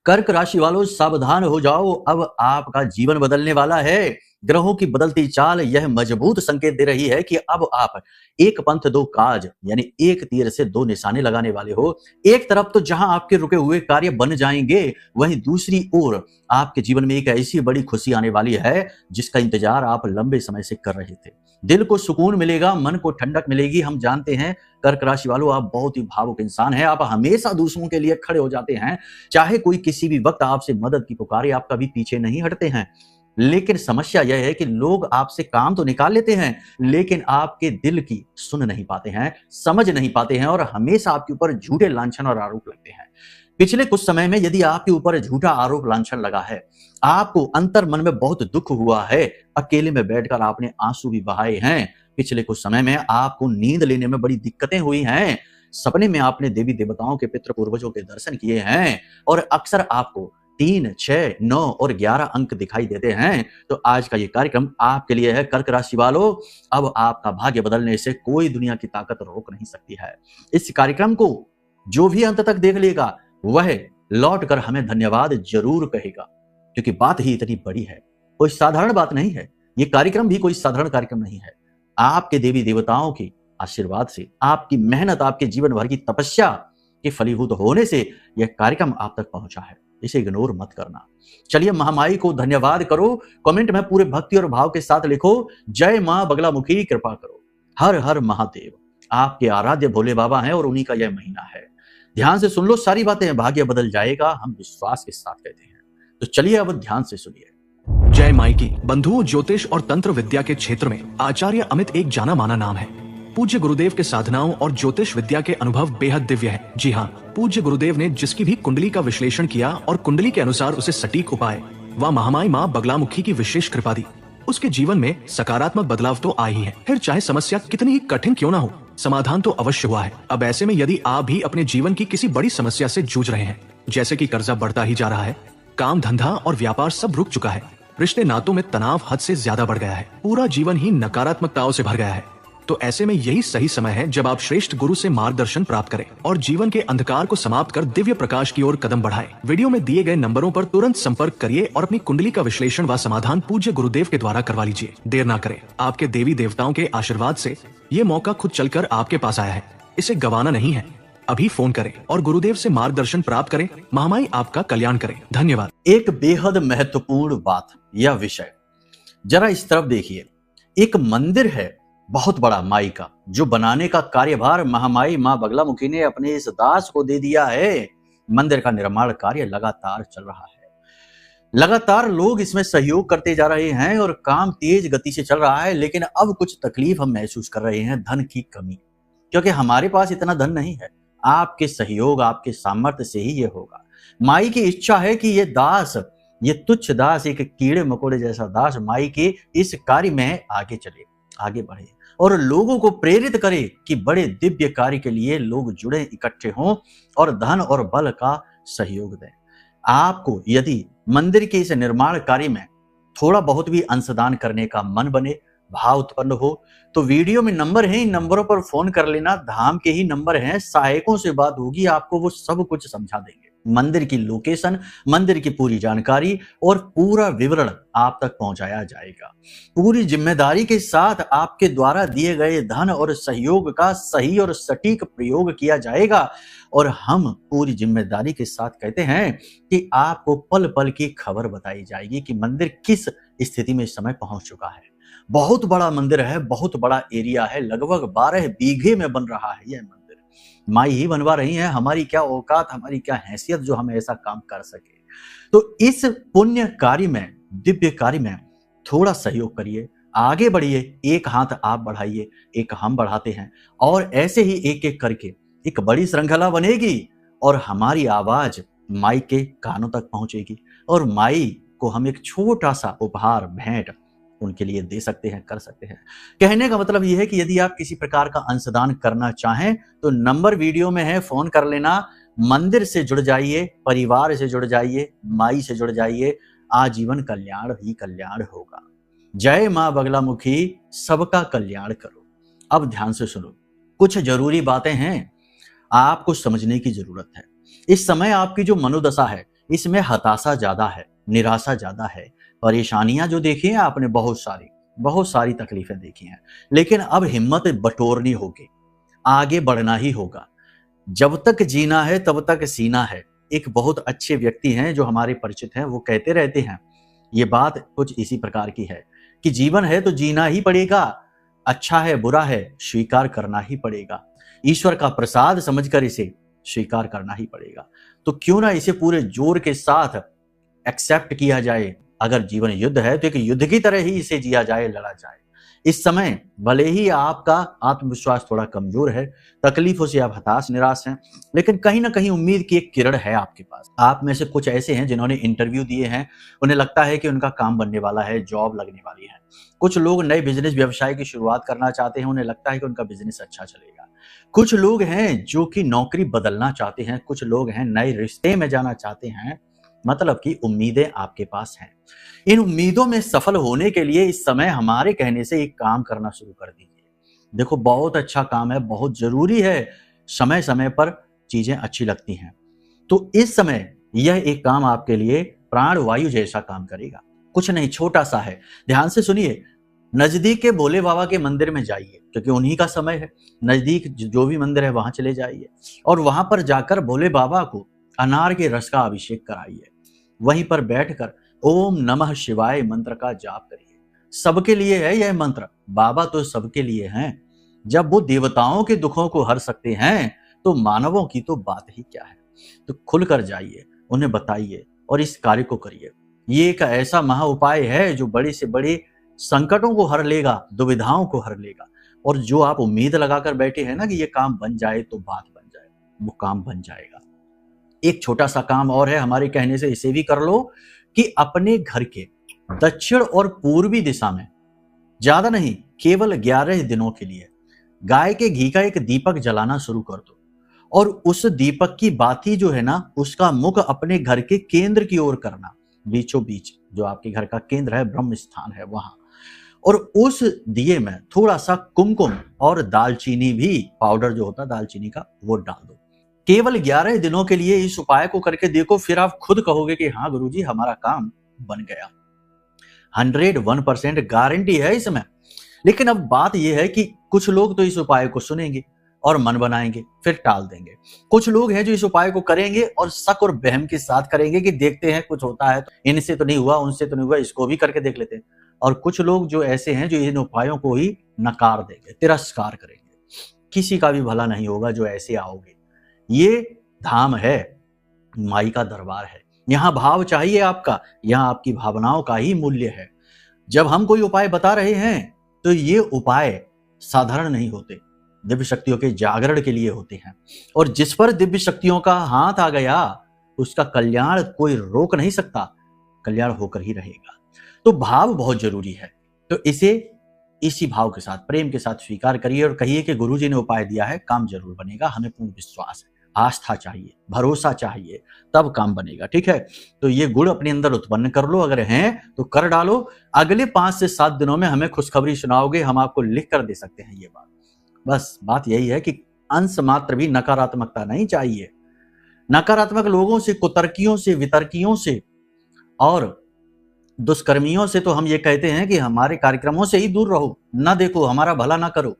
कर्क राशि वालों सावधान हो जाओ, अब आपका जीवन बदलने वाला है। ग्रहों की बदलती चाल यह मजबूत संकेत दे रही है कि अब आप एक पंथ दो काज यानी एक तीर से दो निशाने लगाने वाले हो। एक तरफ तो जहां आपके रुके हुए कार्य बन जाएंगे, वहीं दूसरी ओर आपके जीवन में एक ऐसी बड़ी खुशी आने वाली है जिसका इंतजार आप लंबे समय से कर रहे थे। दिल को सुकून मिलेगा, मन को ठंडक मिलेगी। हम जानते हैं कर्क राशि वालों, आप बहुत ही भावुक इंसान हैं। आप हमेशा दूसरों के लिए खड़े हो जाते हैं, चाहे कोई किसी भी वक्त आपसे मदद की पुकारे, आप कभी पीछे नहीं हटते हैं। लेकिन समस्या यह है कि लोग आपसे काम तो निकाल लेते हैं, लेकिन आपके दिल की सुन नहीं पाते हैं, समझ नहीं पाते हैं और हमेशा आपके ऊपर झूठे लांछन और आरोप लगते हैं। पिछले कुछ समय में यदि आपके ऊपर झूठा आरोप लांछन लगा है, आपको अंतर मन में बहुत दुख हुआ है, अकेले में बैठकर आपने आंसू भी बहाए हैं, पिछले कुछ समय में आपको नींद लेने में बड़ी दिक्कतें हुई हैं, सपने में आपने देवी देवताओं के पितृ पूर्वजों के दर्शन किए हैं और अक्सर आपको 3, 6, 9 और 11 अंक दिखाई देते हैं, तो आज का ये कार्यक्रम आपके लिए है। कर्क राशि वालों, अब आपका भाग्य बदलने से कोई दुनिया की ताकत रोक नहीं सकती है। इस कार्यक्रम को जो भी अंत तक देख लेगा, वह लौट कर हमें धन्यवाद जरूर कहेगा, क्योंकि बात ही इतनी बड़ी है। कोई साधारण बात नहीं है, ये कार्यक्रम भी कोई साधारण कार्यक्रम नहीं है। आपके देवी देवताओं के आशीर्वाद से, आपकी मेहनत, आपके जीवन भर की तपस्या के फलीभूत होने से यह कार्यक्रम आप तक पहुंचा है। इसे इग्नोर मत करना। चलिए महामाई को धन्यवाद करो, कमेंट में पूरे भक्ति और भाव के साथ लिखो, जय मां बगलामुखी कृपा करो, हर हर महादेव। आपके आराध्य भोले बाबा हैं और उन्हीं का यह महीना है। ध्यान से सुन लो, सारी बातें, भाग्य बदल जाएगा, हम विश्वास के साथ कहते हैं। तो चलिए अब ध्यान से सुनिए। जय माई की। बंधुओं, ज्योतिष और तंत्र विद्या के क्षेत्र में आचार्य अमित एक जाना माना नाम है। पूज्य गुरुदेव के साधनाओं और ज्योतिष विद्या के अनुभव बेहद दिव्य है। जी हाँ, पूज्य गुरुदेव ने जिसकी भी कुंडली का विश्लेषण किया और कुंडली के अनुसार उसे सटीक उपाय व महामाई माँ बगलामुखी की विशेष कृपा दी, उसके जीवन में सकारात्मक बदलाव तो आए ही है। फिर चाहे समस्या कितनी ही कठिन क्यों ना हो, समाधान तो अवश्य हुआ है। अब ऐसे में यदि आप भी अपने जीवन की किसी बड़ी समस्या से जूझ रहे हैं, जैसे कि कर्जा बढ़ता ही जा रहा है, काम धंधा और व्यापार सब रुक चुका है, रिश्ते नातों में तनाव हद से ज्यादा बढ़ गया है, पूरा जीवन ही नकारात्मकताओं से भर गया है, तो ऐसे में यही सही समय है जब आप श्रेष्ठ गुरु से मार्गदर्शन प्राप्त करें और जीवन के अंधकार को समाप्त कर दिव्य प्रकाश की ओर कदम बढ़ाएं। वीडियो में दिए गए नंबरों पर तुरंत संपर्क करिए और अपनी कुंडली का विश्लेषण व समाधान पूज्य गुरुदेव के द्वारा करवा लीजिए। देर ना करें, आपके देवी देवताओं के आशीर्वाद से ये मौका खुद चलकर आपके पास आया है, इसे गंवाना नहीं है। अभी फोन करें और गुरुदेव से मार्गदर्शन प्राप्त करें। महामाई आपका कल्याण करें। धन्यवाद। एक बेहद महत्वपूर्ण बात या विषय, जरा इस तरफ देखिए। एक मंदिर है बहुत बड़ा माई का, जो बनाने का कार्यभार महामाई मां बगलामुखी ने अपने इस दास को दे दिया है। मंदिर का निर्माण कार्य लगातार चल रहा है, लगातार लोग इसमें सहयोग करते जा रहे हैं और काम तेज गति से चल रहा है। लेकिन अब कुछ तकलीफ हम महसूस कर रहे हैं, धन की कमी, क्योंकि हमारे पास इतना धन नहीं है। आपके सहयोग, आपके सामर्थ्य से ही ये होगा। माई की इच्छा है कि ये दास, ये तुच्छ दास, एक कीड़े मकोड़े जैसा दास माई के इस कार्य में आगे चले, आगे बढ़े और लोगों को प्रेरित करे कि बड़े दिव्य कार्य के लिए लोग जुड़े, इकट्ठे हों और धन और बल का सहयोग दें। आपको यदि मंदिर के इस निर्माण कार्य में थोड़ा बहुत भी अंशदान करने का मन बने, भाव उत्पन्न हो, तो वीडियो में नंबर है, इन नंबरों पर फोन कर लेना। धाम के ही नंबर हैं, सहायकों से बात होगी, आपको वो सब कुछ समझा देंगे। मंदिर की लोकेशन, मंदिर की पूरी जानकारी और पूरा विवरण आप तक पहुंचाया जाएगा। पूरी जिम्मेदारी के साथ आपके द्वारा दिए गए धन और सहयोग का सही और सटीक प्रयोग किया जाएगा। और हम पूरी जिम्मेदारी के साथ कहते हैं कि आपको पल पल की खबर बताई जाएगी कि मंदिर किस स्थिति में इस समय पहुंच चुका है। बहुत बड़ा मंदिर है, बहुत बड़ा एरिया है, लगभग 12 बीघे में बन रहा है यह मंदिर। माई ही बनवा रही हैं, हमारी क्या औकात, हमारी क्या हैसियत जो हम ऐसा काम कर सके। तो इस पुण्य कार्य में, दिव्य कार्य में थोड़ा सहयोग करिए, आगे बढ़िए। एक हाथ आप बढ़ाइए, एक हम बढ़ाते हैं और ऐसे ही एक एक करके एक बड़ी श्रृंखला बनेगी और हमारी आवाज माई के कानों तक पहुंचेगी और माई को हम एक छोटा सा उपहार, भेंट उनके लिए दे सकते हैं, कर सकते हैं। कहने का मतलब यह है कि यदि आप किसी प्रकार का अंशदान करना चाहें तो नंबर वीडियो में है, फोन कर लेना। मंदिर से जुड़ जाइए, परिवार से जुड़ जाइए, माई से जुड़ जाइए, आजीवन कल्याण ही कल्याण होगा। जय मां बगलामुखी, सबका कल्याण करो। अब ध्यान से सुनो, कुछ जरूरी बातें हैं, आपको समझने की जरूरत है। इस समय आपकी जो मनोदशा है, इसमें हताशा ज्यादा है, निराशा ज्यादा है, परेशानियां जो देखी हैं आपने बहुत सारी तकलीफें देखी हैं, लेकिन अब हिम्मत बटोरनी होगी, आगे बढ़ना ही होगा। जब तक जीना है तब तक सीना है। एक बहुत अच्छे व्यक्ति हैं जो हमारे परिचित हैं, वो कहते रहते हैं, ये बात कुछ इसी प्रकार की है कि जीवन है तो जीना ही पड़ेगा, अच्छा है बुरा है स्वीकार करना ही पड़ेगा, ईश्वर का प्रसाद समझकर इसे स्वीकार करना ही पड़ेगा। तो क्यों ना इसे पूरे जोर के साथ एक्सेप्ट किया जाए। अगर जीवन युद्ध है तो एक युद्ध की तरह ही इसे जिया जाए, लड़ा जाए। इस समय भले ही आपका आत्मविश्वास थोड़ा कमजोर है, तकलीफों से आप हताश निराश हैं, लेकिन कहीं ना कहीं उम्मीद की एक किरण है आपके पास। आप में से कुछ ऐसे हैं जिन्होंने इंटरव्यू दिए हैं, उन्हें लगता है कि उनका काम बनने वाला है, जॉब लगने वाली है। कुछ लोग नए बिजनेस व्यवसाय की शुरुआत करना चाहते हैं, उन्हें लगता है कि उनका बिजनेस अच्छा चलेगा। कुछ लोग हैं जो कि नौकरी बदलना चाहते हैं, कुछ लोग हैं नए रिश्ते में जाना चाहते हैं, मतलब कि उम्मीदें आपके पास हैं। इन उम्मीदों में सफल होने के लिए इस समय हमारे कहने से एक काम करना शुरू कर दीजिए। देखो बहुत अच्छा काम है, बहुत जरूरी है, समय समय पर चीजें अच्छी लगती हैं। तो इस समय यह एक काम आपके लिए प्राण वायु जैसा काम करेगा। कुछ नहीं, छोटा सा है, ध्यान से सुनिए। नजदीक के भोले बाबा के मंदिर में जाइए, क्योंकि उन्हीं का समय है। नजदीक जो भी मंदिर है वहां चले जाइए और वहां पर जाकर भोले बाबा को अनार के रस का अभिषेक कराइए। वहीं पर बैठकर ओम नमः शिवाय मंत्र का जाप करिए। सबके लिए है यह मंत्र, बाबा तो सबके लिए हैं। जब वो देवताओं के दुखों को हर सकते हैं तो मानवों की तो बात ही क्या है। तो खुलकर जाइए, उन्हें बताइए और इस कार्य को करिए। ये एक ऐसा महा उपाय है जो बड़े से बड़े संकटों को हर लेगा, दुविधाओं को हर लेगा। और जो आप उम्मीद लगाकर बैठे हैं ना कि ये काम बन जाए तो बात बन जाए, वो काम बन जाएगा। एक छोटा सा काम और है, हमारे कहने से इसे भी कर लो कि अपने घर के दक्षिण और पूर्वी दिशा में, ज्यादा नहीं, केवल 11 दिनों के लिए गाय के घी का एक दीपक जलाना शुरू कर दो। और उस दीपक की बाती जो है ना, उसका मुख अपने घर के केंद्र की ओर करना, बीचों बीच जो आपके घर का केंद्र है, ब्रह्म स्थान है वहां। और उस दिए में थोड़ा सा कुमकुम और दालचीनी भी, पाउडर जो होता है दालचीनी का, वो डाल दो। केवल 11 दिनों के लिए इस उपाय को करके देखो, फिर आप खुद कहोगे कि हाँ गुरुजी हमारा काम बन गया। 101% गारंटी है इसमें। लेकिन अब बात यह है कि कुछ लोग तो इस उपाय को सुनेंगे और मन बनाएंगे, फिर टाल देंगे। कुछ लोग हैं जो इस उपाय को करेंगे और शक और वहम के साथ करेंगे कि देखते हैं कुछ होता है, तो इनसे तो नहीं हुआ, उनसे तो नहीं हुआ, इसको भी करके देख लेते हैं। और कुछ लोग जो ऐसे हैं जो इन उपायों को ही नकार देंगे, तिरस्कार करेंगे। किसी का भी भला नहीं होगा जो ऐसे आओगे। ये धाम है, माई का दरबार है, यहाँ भाव चाहिए आपका, यहाँ आपकी भावनाओं का ही मूल्य है। जब हम कोई उपाय बता रहे हैं तो ये उपाय साधारण नहीं होते, दिव्य शक्तियों के जागरण के लिए होते हैं। और जिस पर दिव्य शक्तियों का हाथ आ गया उसका कल्याण कोई रोक नहीं सकता, कल्याण होकर ही रहेगा। तो भाव बहुत जरूरी है। तो इसे इसी भाव के साथ, प्रेम के साथ स्वीकार करिए और कहिए कि गुरुजी ने उपाय दिया है, काम जरूर बनेगा, हमें पूर्ण विश्वास है। आस्था चाहिए, भरोसा चाहिए, तब काम बनेगा। ठीक है, तो ये गुण अपने अंदर उत्पन्न कर लो, अगर हैं तो कर डालो। अगले 5 से 7 दिनों में हमें खुशखबरी सुनाओगे, हम आपको लिख कर दे सकते हैं ये बात। बस बात यही है कि अंश मात्र भी नकारात्मकता नहीं चाहिए। नकारात्मक लोगों से, कुतर्कियों से, वितर्कियों से और दुष्कर्मियों से तो हम ये कहते हैं कि हमारे कार्यक्रमों से ही दूर रहो, ना देखो, हमारा भला ना करो।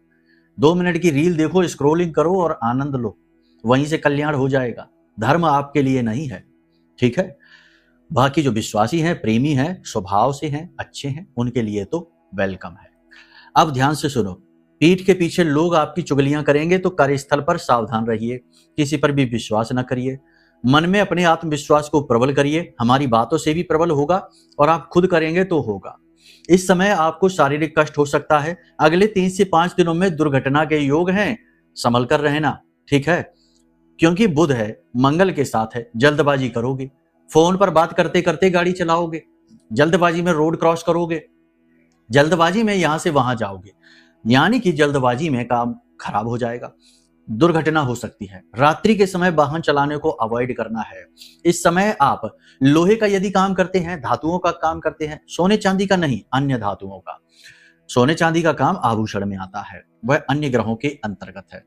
2 मिनट की रील देखो, स्क्रोलिंग करो और आनंद लो, वहीं से कल्याण हो जाएगा। धर्म आपके लिए नहीं है। ठीक है, बाकी जो विश्वासी हैं, प्रेमी हैं, स्वभाव से हैं, अच्छे हैं, उनके लिए तो वेलकम है। अब ध्यान से सुनो, पीठ के पीछे लोग आपकी चुगलियां करेंगे तो कार्यस्थल पर सावधान रहिए, किसी पर भी विश्वास न करिए। मन में अपने आत्मविश्वास को प्रबल करिए, हमारी बातों से भी प्रबल होगा और आप खुद करेंगे तो होगा। इस समय आपको शारीरिक कष्ट हो सकता है। अगले 3 से 5 दिनों में दुर्घटना के योग हैं, संभल कर रहना। ठीक है, क्योंकि बुध है, मंगल के साथ है, जल्दबाजी करोगे, फोन पर बात करते करते गाड़ी चलाओगे, जल्दबाजी में रोड क्रॉस करोगे, जल्दबाजी में यहां से वहां जाओगे, यानी कि जल्दबाजी में काम खराब हो जाएगा, दुर्घटना हो सकती है। रात्रि के समय वाहन चलाने को अवॉइड करना है। इस समय आप लोहे का यदि काम करते हैं, धातुओं का काम करते हैं, सोने चांदी का नहीं, अन्य धातुओं का। सोने चांदी का काम आभूषण में आता है, वह अन्य ग्रहों के अंतर्गत है।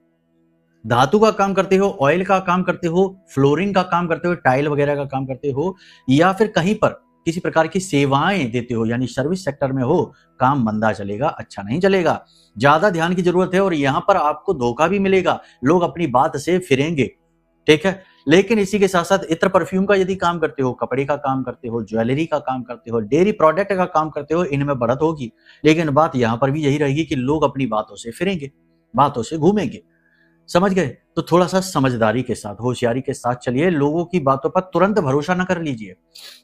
धातु का काम करते हो, ऑयल का काम करते हो, फ्लोरिंग का काम करते हो, टाइल वगैरह का काम करते हो, या फिर कहीं पर किसी प्रकार की सेवाएं देते हो यानी सर्विस सेक्टर में हो, काम मंदा चलेगा, अच्छा नहीं चलेगा। ज्यादा ध्यान की जरूरत है और यहां पर आपको धोखा भी मिलेगा, लोग अपनी बात से फिरेंगे, ठीक है। लेकिन इसी के साथ साथ इत्र परफ्यूम का यदि काम करते हो, कपड़े का काम करते हो, ज्वेलरी का काम करते हो, डेयरी प्रोडक्ट का काम करते हो, इनमें बढ़त होगी। लेकिन बात यहां पर भी यही रहेगी कि लोग अपनी बातों से फिरेंगे, बातों से घूमेंगे, समझ गए। तो थोड़ा सा समझदारी के साथ, होशियारी के साथ चलिए, लोगों की बातों पर तुरंत भरोसा न कर लीजिए।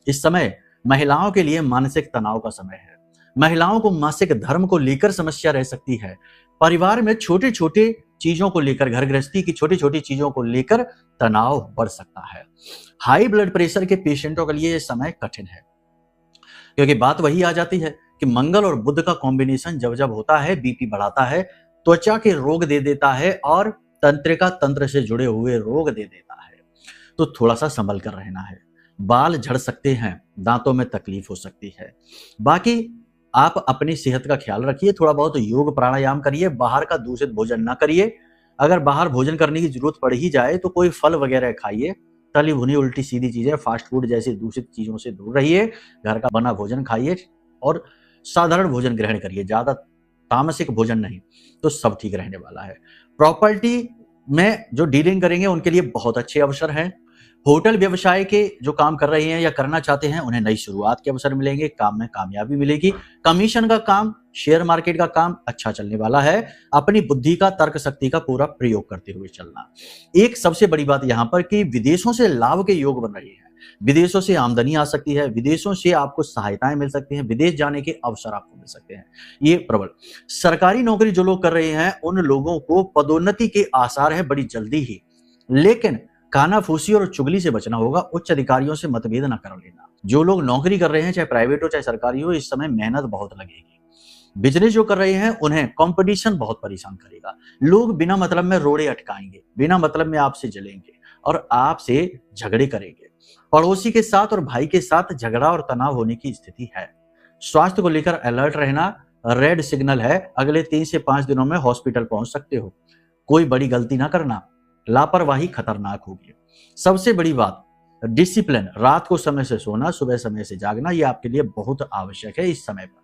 इस समय महिलाओं के लिए मानसिक तनाव का समय है। महिलाओं को मासिक धर्म को लेकर समस्या रह सकती है। परिवार में छोटे छोटे चीजों को लेकर, घर गृहस्थी की छोटी छोटी चीजों को लेकर तनाव बढ़ सकता है। हाई ब्लड प्रेशर के पेशेंटों के लिए यह समय कठिन है, क्योंकि बात वही आ जाती है कि मंगल और बुध का कॉम्बिनेशन जब जब होता है, बीपी बढ़ाता है, त्वचा के रोग दे देता है और तंत्रिका तंत्र से जुड़े हुए रोग दे देता है। तो थोड़ा सा संभल कर रहना है। बाल झड़ सकते हैं, दांतों में तकलीफ हो सकती है। बाकी आप अपनी सेहत का ख्याल रखिए, थोड़ा बहुत योग प्राणायाम करिए, बाहर का दूषित भोजन ना करिए। अगर बाहर भोजन करने की जरूरत पड़ ही जाए तो कोई फल वगैरह खाइए, तली भुनी उल्टी सीधी चीजें, फास्ट फूड जैसी दूषित चीजों से दूर रहिए, घर का बना भोजन खाइए और साधारण भोजन ग्रहण करिए, ज्यादा तामसिक भोजन नहीं, तो सब ठीक रहने वाला है। प्रॉपर्टी में जो डीलिंग करेंगे उनके लिए बहुत अच्छे अवसर हैं। होटल व्यवसाय के जो काम कर रहे हैं या करना चाहते हैं, उन्हें नई शुरुआत के अवसर मिलेंगे, काम में कामयाबी मिलेगी। कमीशन का काम, शेयर मार्केट का काम अच्छा चलने वाला है। अपनी बुद्धि का, तर्क शक्ति का पूरा प्रयोग करते हुए चलना। एक सबसे बड़ी बात यहां पर कि विदेशों से लाभ के योग बन रहे हैं, विदेशों से आमदनी आ सकती है, विदेशों से आपको सहायताएं मिल सकती हैं, विदेश जाने के अवसर आपको मिल सकते हैं। ये प्रबल सरकारी नौकरी जो लोग कर रहे हैं उन लोगों को पदोन्नति के आसार है बड़ी जल्दी ही, लेकिन कानाफूसी और चुगली से बचना होगा। उच्च अधिकारियों से मतभेद ना कर लेना। जो लोग नौकरी कर रहे हैं, चाहे प्राइवेट हो चाहे सरकारी हो, इस समय मेहनत बहुत लगेगी। बिजनेस जो कर रहे हैं उन्हें कंपटीशन बहुत परेशान करेगा। लोग बिना मतलब में रोड़े अटकाएंगे, बिना मतलब में आपसे जलेंगे और आपसे झगड़े करेंगे। पड़ोसी के साथ और भाई के साथ झगड़ा और तनाव होने की स्थिति है। स्वास्थ्य को लेकर अलर्ट रहना, रेड सिग्नल है, अगले 3 से 5 दिनों में हॉस्पिटल पहुंच सकते हो। कोई बड़ी गलती ना करना, लापरवाही खतरनाक होगी। सबसे बड़ी बात डिसिप्लिन, रात को समय से सोना, सुबह समय से जागना, ये आपके लिए बहुत आवश्यक है इस समय पर।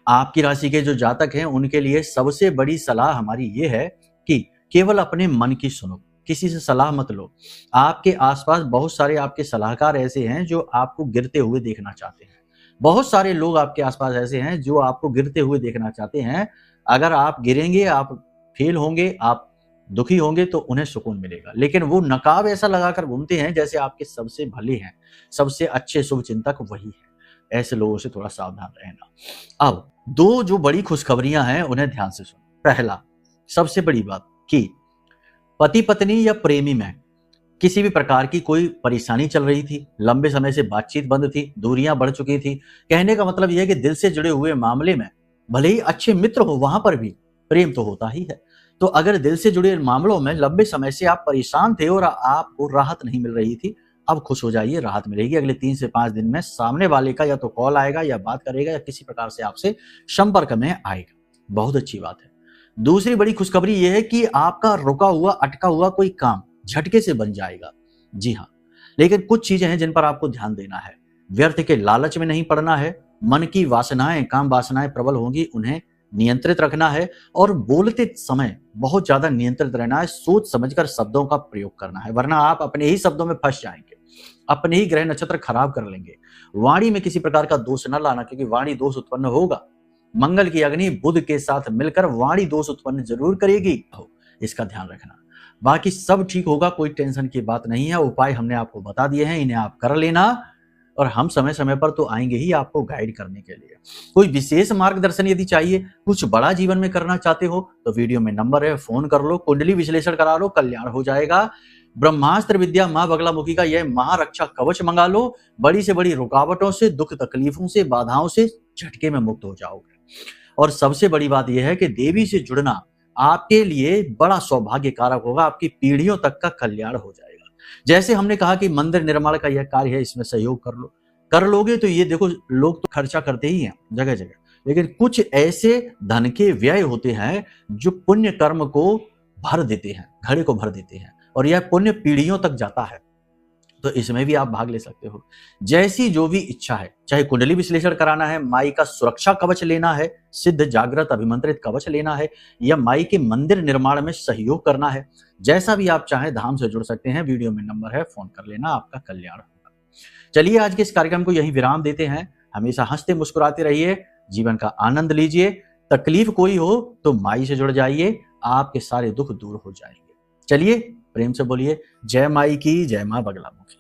आपकी राशि के जो जातक हैं उनके लिए सबसे बड़ी सलाह हमारी ये है कि केवल अपने मन की सुनो, किसी से सलाह मत लो। आपके आसपास बहुत सारे आपके सलाहकार ऐसे हैं जो आपको गिरते हुए देखना चाहते हैं। बहुत सारे लोग आपके आसपास ऐसे हैं जो आपको गिरते हुए देखना चाहते हैं। अगर आप गिरेंगे, आप फेल होंगे, आप दुखी होंगे तो उन्हें सुकून मिलेगा, लेकिन वो नकाब ऐसा लगाकर घूमते हैं जैसे आपके सबसे भले हैं, सबसे अच्छे शुभ चिंतक वही है। ऐसे लोगों से थोड़ा सावधान रहना। अब 2 जो बड़ी खुशखबरियां हैं उन्हें ध्यान से सुनो। पहला, सबसे बड़ी बात कि पति पत्नी या प्रेमी में किसी भी प्रकार की कोई परेशानी चल रही थी, लंबे समय से बातचीत बंद थी, दूरियां बढ़ चुकी थी। कहने का मतलब यह है कि दिल से जुड़े हुए मामले में भले ही अच्छे मित्र हो, वहां पर भी प्रेम तो होता ही है। तो अगर दिल से जुड़े मामलों में लंबे समय से आप परेशान थे और आपको राहत नहीं मिल रही थी, अब खुश हो जाइए, राहत मिलेगी। अगले 3 से 5 दिन में सामने वाले का या तो कॉल आएगा या बात करेगा या किसी प्रकार से आपसे संपर्क में आएगा। बहुत अच्छी बात है। दूसरी बड़ी खुशखबरी यह है कि आपका रुका हुआ, अटका हुआ कोई काम झटके से बन जाएगा। जी हाँ, लेकिन कुछ चीजें हैं जिन पर आपको ध्यान देना है। व्यर्थ के लालच में नहीं पड़ना है। मन की वासनाएं, काम वासनाएं प्रबल होंगी, उन्हें नियंत्रित रखना है और बोलते समय बहुत ज्यादा नियंत्रित रहना है। सोच समझकर शब्दों का प्रयोग करना है, वरना आप अपने ही शब्दों में फंस जाएंगे, अपने ही ग्रह नक्षत्र खराब कर लेंगे। वाणी में किसी प्रकार का दोष न लाना, क्योंकि वाणी दोष उत्पन्न होगा। मंगल की अग्नि बुध के साथ मिलकर वाणी दोष उत्पन्न जरूर करेगी, इसका ध्यान रखना। बाकी सब ठीक होगा, कोई टेंशन की बात नहीं है। उपाय हमने आपको बता दिए हैं, इन्हें आप कर लेना और हम समय समय पर तो आएंगे ही आपको गाइड करने के लिए। कोई विशेष मार्गदर्शन यदि चाहिए, कुछ बड़ा जीवन में करना चाहते हो तो वीडियो में नंबर है, फोन कर लो, कुंडली विश्लेषण करा लो, कल्याण हो जाएगा। ब्रह्मास्त्र विद्या मां बगलामुखी का यह महारक्षा कवच मंगा लो। बड़ी से बड़ी रुकावटों से, दुख तकलीफों से, बाधाओं से झटके में मुक्त हो जाओगे। और सबसे बड़ी बात यह है कि देवी से जुड़ना आपके लिए बड़ा सौभाग्य कारक होगा, आपकी पीढ़ियों तक का कल्याण हो जाएगा। जैसे हमने कहा कि मंदिर निर्माण का यह कार्य है, इसमें सहयोग कर लो, कर लोगे तो ये देखो, लोग तो खर्चा करते ही हैं जगह जगह, लेकिन कुछ ऐसे धन के व्यय होते हैं जो पुण्य कर्म को भर देते हैं, घड़े को भर देते हैं, और यह पुण्य पीढ़ियों तक जाता है। तो इसमें भी आप भाग ले सकते हो। जैसी जो भी इच्छा है, चाहे कुंडली विश्लेषण कराना है, माई का सुरक्षा कवच लेना है, सिद्ध जागृत अभिमंत्रित कवच लेना है, या माई के मंदिर निर्माण में सहयोग करना है, जैसा भी आप चाहें धाम से जुड़ सकते हैं। वीडियो में नंबर है, फोन कर लेना, आपका कल्याण होगा। चलिए आज के इस कार्यक्रम को यहीं विराम देते हैं। हमेशा हंसते मुस्कुराते रहिए, जीवन का आनंद लीजिए। तकलीफ कोई हो तो माई से जुड़ जाइए, आपके सारे दुख दूर हो जाएंगे। चलिए प्रेम से बोलिए जय माई की, जय मां बगलामुखी।